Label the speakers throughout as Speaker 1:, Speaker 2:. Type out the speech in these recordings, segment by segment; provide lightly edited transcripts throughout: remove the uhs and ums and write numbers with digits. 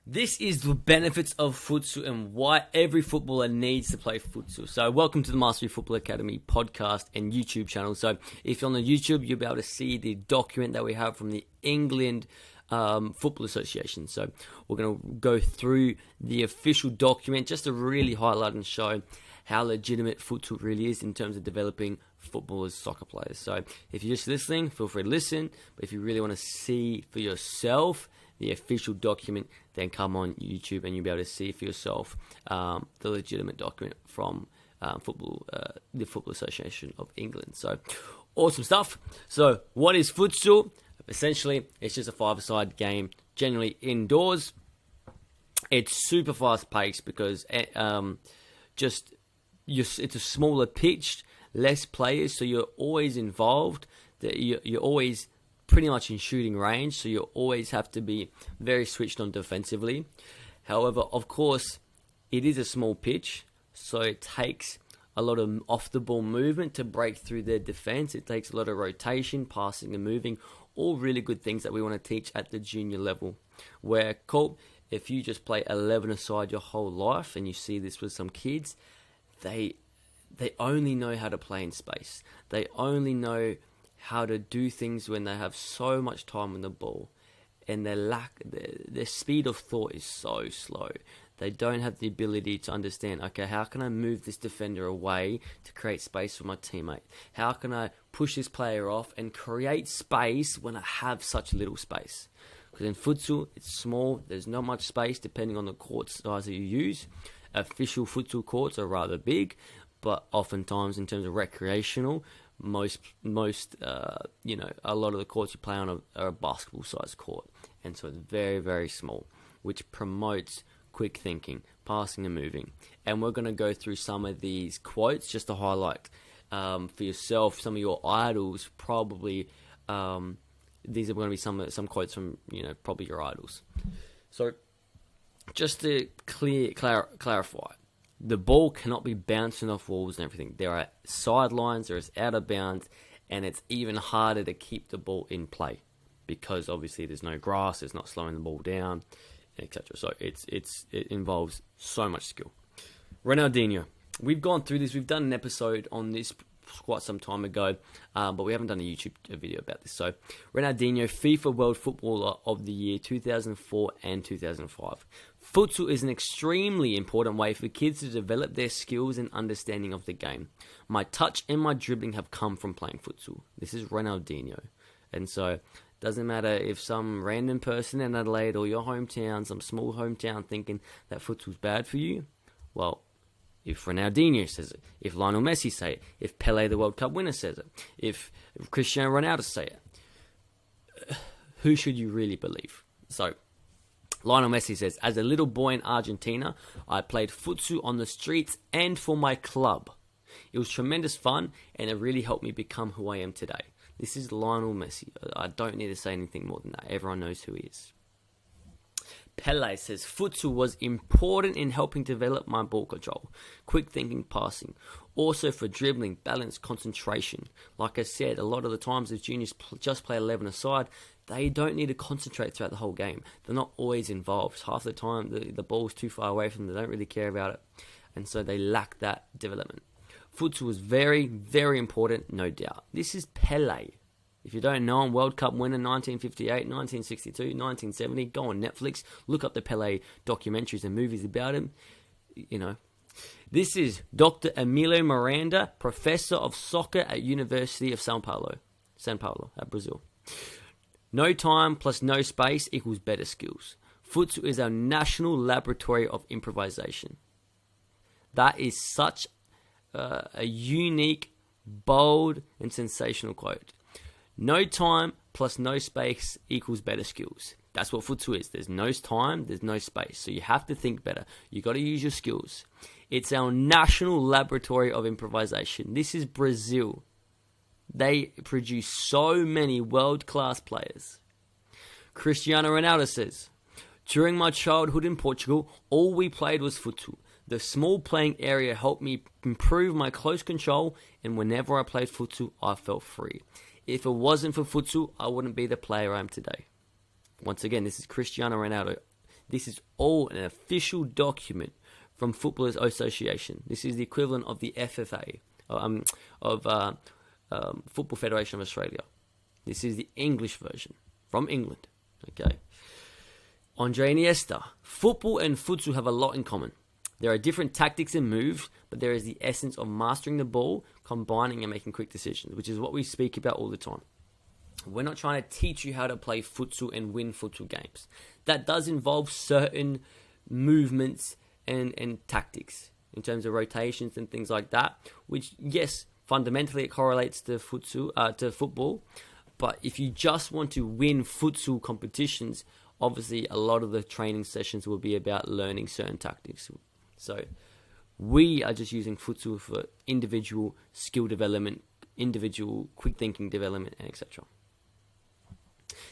Speaker 1: This is the benefits of futsal and why every footballer needs to play futsal. So welcome to the Futsal Academy podcast and YouTube channel. So if you're on the YouTube, you'll be able to see the document that we have from the England Football Association. So we're going to go through the official document just to really highlight and show how legitimate futsal really is in terms of developing footballers, soccer players. So if you're just listening, feel free to listen. But if you really want to see for yourself the official document, then come on YouTube and you'll be able to see for yourself the legitimate document from the Football Association of England. So awesome stuff. So what is futsal? Essentially, it's just a five-a-side game, generally indoors. It's super fast-paced because it's a smaller pitch, less players, so you're always involved. You're always pretty much in shooting range, so you always have to be very switched on defensively. However, of course, it is a small pitch, so it takes a lot of off-the-ball movement to break through their defense. It takes a lot of rotation, passing and moving, all really good things that we want to teach at the junior level. Where, if you just play 11-a-side your whole life, and you see this with some kids, they only know how to play in space. They only know how to do things when they have so much time on the ball, and their speed of thought is so slow. They don't have the ability to understand, okay, how can I move this defender away to create space for my teammate? How can I push this player off and create space when I have such little space? Because in futsal, it's small, there's not much space depending on the court size that you use. Official futsal courts are rather big, but oftentimes in terms of recreational, a lot of the courts you play on are a basketball-sized court, and so it's very, very small, which promotes quick thinking, passing and moving. And we're going to go through some of these quotes just to highlight for yourself some of your idols. Probably these are going to be some quotes from probably your idols. So just to clarify. The ball cannot be bouncing off walls and everything. There are sidelines, there is out of bounds, and it's even harder to keep the ball in play because obviously there's no grass, it's not slowing the ball down, etc. So it involves so much skill. Ronaldinho. We've gone through this. We've done an episode on this quite some time ago, but we haven't done a YouTube video about this. So Ronaldinho, FIFA World Footballer of the Year 2004 and 2005. Futsal is an extremely important way for kids to develop their skills and understanding of the game. My touch and my dribbling have come from playing futsal. This is Ronaldinho. And so it doesn't matter if some random person in Adelaide or your hometown, some small hometown thinking that futsal's bad for you, well, if Ronaldinho says it, if Lionel Messi say it, if Pele, the World Cup winner, says it, if Cristiano Ronaldo say it, who should you really believe? So, Lionel Messi says, as a little boy in Argentina, I played futsal on the streets and for my club. It was tremendous fun, and it really helped me become who I am today. This is Lionel Messi. I don't need to say anything more than that. Everyone knows who he is. Pele says, futsal was important in helping develop my ball control, quick thinking, passing. Also for dribbling, balance, concentration. Like I said, a lot of the times if juniors just play 11-a-side, they don't need to concentrate throughout the whole game. They're not always involved. Half the time, the ball's too far away from them. They don't really care about it. And so they lack that development. Futsal was very, very important, no doubt. This is Pele. If you don't know him, World Cup winner 1958, 1962, 1970, go on Netflix, look up the Pele documentaries and movies about him. This is Dr. Emilio Miranda, Professor of Soccer at University of São Paulo, at Brazil. No time plus no space equals better skills. Futsal is our national laboratory of improvisation. That is such a unique, bold, and sensational quote. No time plus no space equals better skills. That's what futsal is. There's no time, there's no space. So you have to think better. You got to use your skills. It's our national laboratory of improvisation. This is Brazil. They produce so many world-class players. Cristiano Ronaldo says, during my childhood in Portugal, all we played was futsal. The small playing area helped me improve my close control, and whenever I played futsal, I felt free. If it wasn't for futsal, I wouldn't be the player I am today. Once again, this is Cristiano Ronaldo This is all an official document from Footballers Association. This is the equivalent of the FFA, Football Federation of Australia. This is the English version from England. Okay. Andre Iniesta. Football and futsal have a lot in common. There are different tactics and moves, but there is the essence of mastering the ball, combining and making quick decisions, which is what we speak about all the time. We're not trying to teach you how to play futsal and win futsal games. That does involve certain movements and tactics in terms of rotations and things like that, which, yes, fundamentally it correlates to football. But if you just want to win futsal competitions, obviously a lot of the training sessions will be about learning certain tactics. So we are just using futsal for individual skill development, individual quick thinking development, and etc.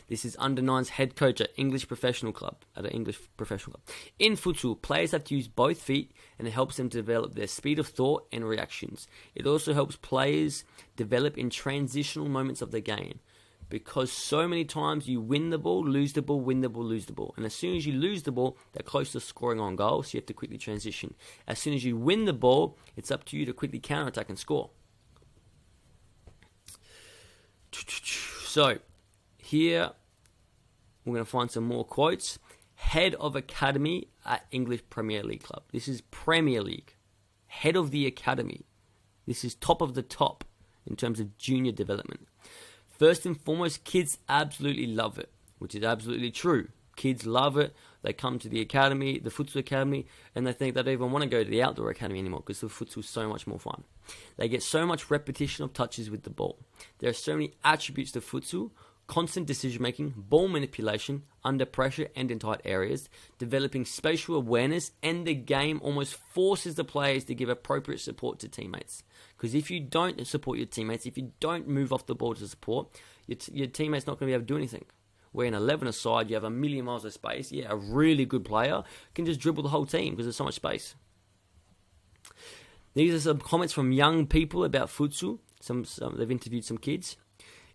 Speaker 1: This is under 9's head coach at an English professional club. In futsal, players have to use both feet, and it helps them develop their speed of thought and reactions. It also helps players develop in transitional moments of the game, because so many times you win the ball, lose the ball, win the ball, lose the ball. And as soon as you lose the ball, they're close to scoring on goal, so you have to quickly transition. As soon as you win the ball, it's up to you to quickly counterattack and score. So, here we're going to find some more quotes. Head of Academy at English Premier League club. This is Premier League. Head of the Academy. This is top of the top in terms of junior development. First and foremost, kids absolutely love it, which is absolutely true. Kids love it. They come to the academy, the Futsal Academy, and they think they don't even want to go to the outdoor academy anymore because the futsal is so much more fun. They get so much repetition of touches with the ball. There are so many attributes to futsal: constant decision-making, ball manipulation, under pressure and in tight areas, developing spatial awareness, and the game almost forces the players to give appropriate support to teammates. Because if you don't support your teammates, if you don't move off the ball to support, your teammate's not going to be able to do anything. Where in 11-a-side, you have a million miles of space. Yeah, a really good player can just dribble the whole team because there's so much space. These are some comments from young people about futsal. They've interviewed some kids.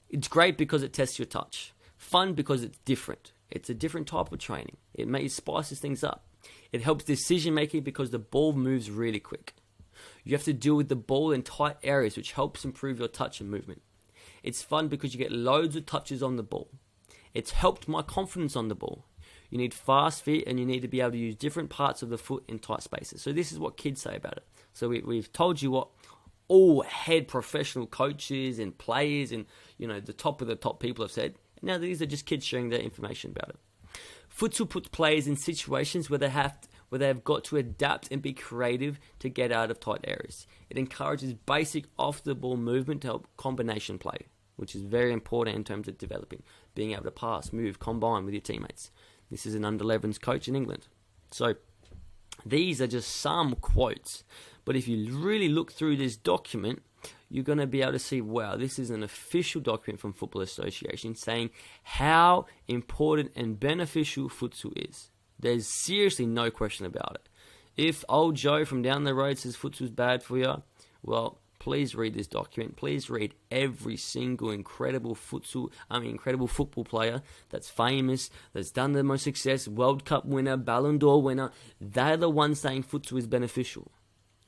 Speaker 1: It's great because it tests your touch. Fun because it's different. It's a different type of training. It spices things up. It helps decision making because the ball moves really quick. You have to deal with the ball in tight areas, which helps improve your touch and movement. It's fun because you get loads of touches on the ball. It's helped my confidence on the ball. You need fast feet and you need to be able to use different parts of the foot in tight spaces. So this is what kids say about it. So we've told you what all head professional coaches and players and the top of the top people have said. Now these are just kids sharing their information about it. Futsal puts players in situations where they have got to adapt and be creative to get out of tight areas. It encourages basic off-the-ball movement to help combination play, which is very important in terms of developing, being able to pass, move, combine with your teammates. This is an under-11s coach in England. So these are just some quotes, but if you really look through this document, you're going to be able to see, wow, this is an official document from Football Association saying how important and beneficial futsal is. There's seriously no question about it. If old Joe from down the road says futsal's bad for you, well, please read this document. Please read every single incredible football player that's famous, that's done the most success, World Cup winner, Ballon d'Or winner. They're the ones saying futsal is beneficial.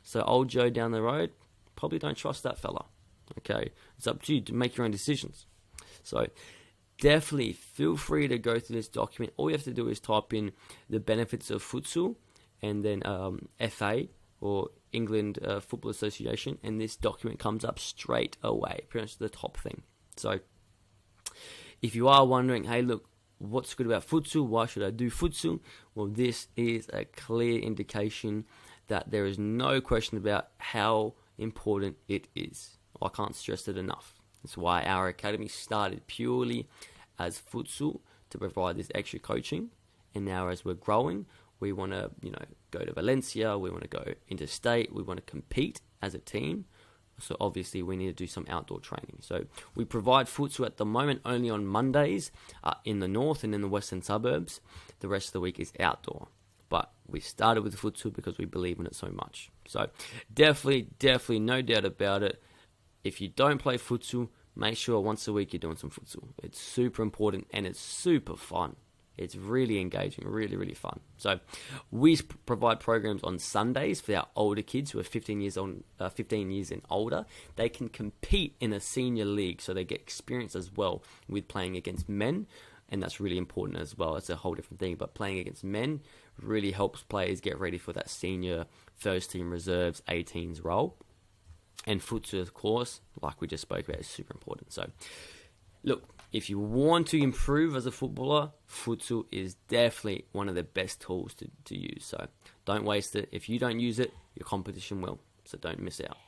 Speaker 1: So old Joe down the road, probably don't trust that fella. Okay, it's up to you to make your own decisions. So definitely feel free to go through this document. All you have to do is type in the benefits of futsal and then FA or England Football Association, and this document comes up straight away, pretty much the top thing. So if you are wondering, hey, look, what's good about futsal? Why should I do futsal? Well, this is a clear indication that there is no question about how important it is. I can't stress it enough. That's why our academy started purely as futsal to provide this extra coaching, and now as we're growing, we want to, go to Valencia, we want to go interstate, we want to compete as a team. So obviously we need to do some outdoor training. So we provide futsal at the moment only on Mondays in the north and in the western suburbs. The rest of the week is outdoor. But we started with futsal because we believe in it so much. So definitely, no doubt about it. If you don't play futsal, make sure once a week you're doing some futsal. It's super important and it's super fun. It's really engaging, really, really fun. So we provide programs on Sundays for our older kids who are 15 years and older. They can compete in a senior league, so they get experience as well with playing against men, and that's really important as well. It's a whole different thing, but playing against men really helps players get ready for that senior first team reserves 18s role. And futsal, of course, like we just spoke about, is super important. So look, if you want to improve as a footballer, futsal is definitely one of the best tools to use. So don't waste it. If you don't use it, your competition will. So don't miss out.